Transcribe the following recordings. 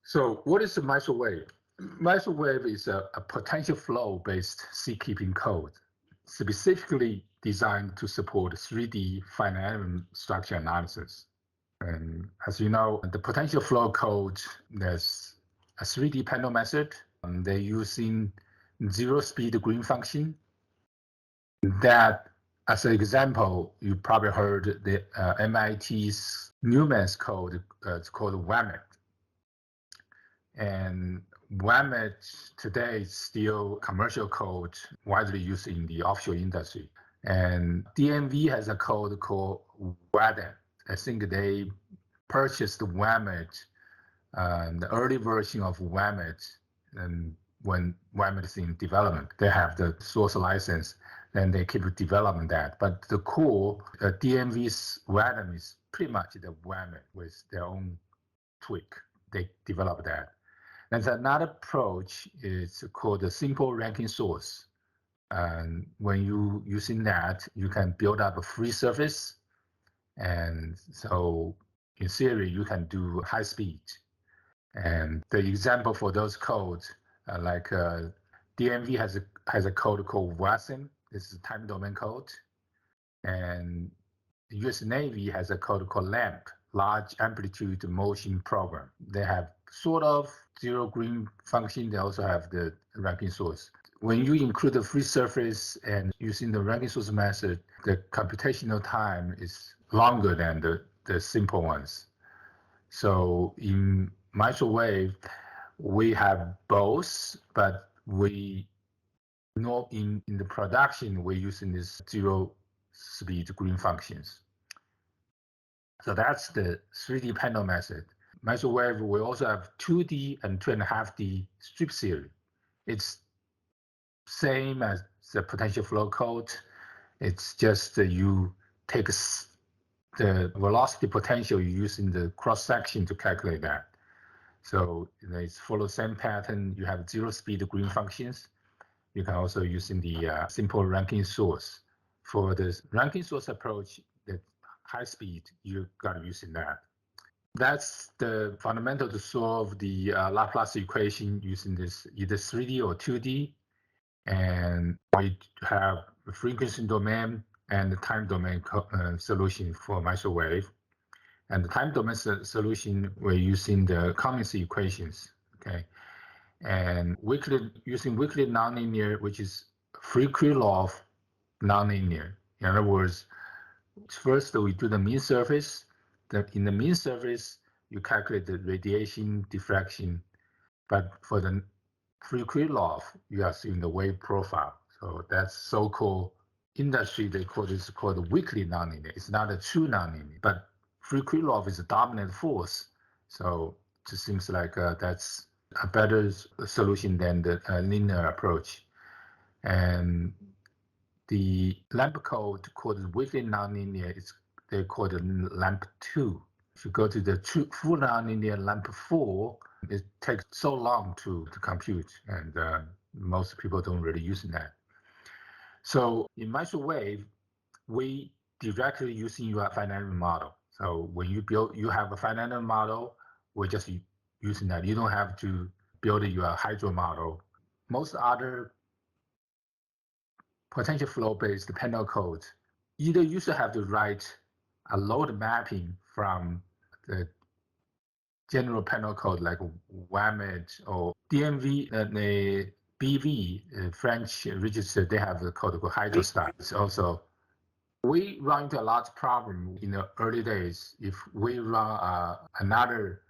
So what is a microwave? Microwave is a potential flow-based C-keeping code specifically designed to support 3D finite structure analysis. And as you know, the potential flow code, there's a 3D panel method. They're using zero speed green function. That, as an example, you probably heard the MIT's Newman's code. It's called WAMET. And WAMET today is still commercial code widely used in the offshore industry. And DNV has a code called WADET. I think they purchased WAMET, the early version of WAMET, and when WAMET is in development, they have the source license, then they keep developing that. But the core, DNV's WADET is pretty much the WAMET with their own tweak. They developed that. And another approach is called the simple ranking source. And when you using that, you can build up a free surface. And so in theory, you can do high speed. And the example for those codes, DMV has a code called WASM. This is a time domain code. And the US Navy has a code called LAMP, Large Amplitude Motion Program. They have sort of zero green function. They also have the ranking source. When you include the free surface and using the ranking source method, the computational time is longer than the simple ones. So in microwave, we have both, but we know in the production, we're using this zero speed green functions. So that's the 3D panel method. Microwave, we also have 2D and 2.5D strip theory. It's same as the potential flow code. It's just you take the velocity potential you use in the cross section to calculate that. So it's follow the same pattern. You have zero speed green functions. You can also use in the simple ranking source. For the ranking source approach, the high speed, you got to use in that. That's the fundamental to solve the Laplace equation using this either 3D or 2D. And we have the frequency domain and the time domain solution for microwave. And the time domain solution, we're using the Cummings equations, okay? And using weakly nonlinear, which is Freq-Krylov nonlinear. In other words, first we do the mean surface. In the mean surface, you calculate the radiation diffraction. But for the Freq-Krylov, you are seeing the wave profile. So that's so-called industry, they call this called the weakly nonlinear. It's not a true nonlinear, but Freq-Krylov is a dominant force. So it just seems like that's a better solution than the linear approach. And the LAMP code called weakly nonlinear, they call it LAMP2. If you go to the full nonlinear LAMP4, it takes so long to compute, and most people don't really use that. So in microwave, we directly using your finite model. So when you have a finite model, we're just using that. You don't have to build your hydro model. Most other potential flow-based panel codes, either you should have to write a load mapping from the general panel code like WAMET or DMV, the BV, French register, they have the code called hydrostats also. We run into a large problem in the early days. If we run another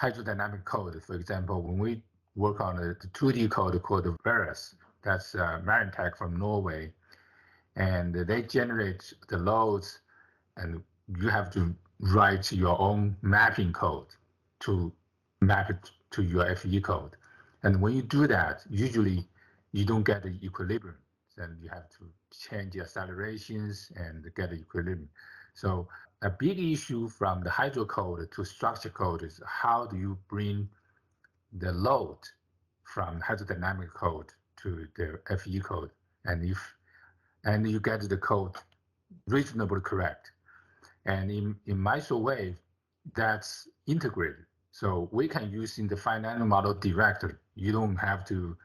hydrodynamic code, for example, when we work on the 2D code called Veris, that's Marintech from Norway, and they generate the loads, and you have to write your own mapping code to map it to your FE code. And when you do that, usually you don't get the equilibrium. Then you have to change the accelerations and get the equilibrium. So a big issue from the hydro code to structure code is how do you bring the load from hydrodynamic code to the FE code, and you get the code reasonably correct. And in microwave, that's integrated. So we can use in the finite model directly. You don't have to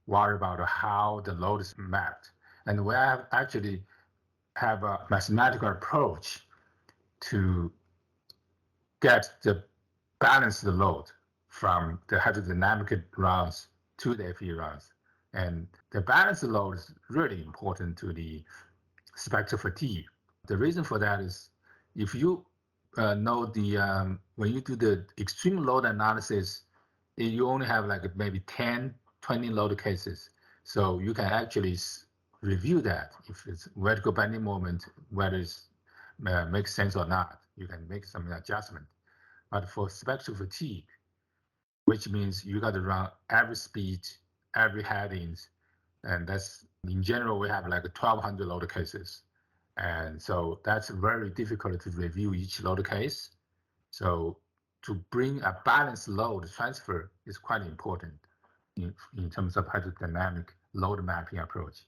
worry about how the load is mapped. And we have actually have a mathematical approach to get the balance the load from the hydrodynamic runs to the FE runs. And the balance load is really important to the spectral fatigue. The reason for that is if you know the when you do the extreme load analysis, you only have like maybe 10, 20 load cases. So you can actually review that if it's vertical bending moment, whether it makes sense or not. You can make some adjustment. But for spectral fatigue, which means you got to run every speed, every headings, and that's in general we have like 1,200 load cases, and so that's very difficult to review each load case. So to bring a balanced load transfer is quite important in terms of hydrodynamic load mapping approach.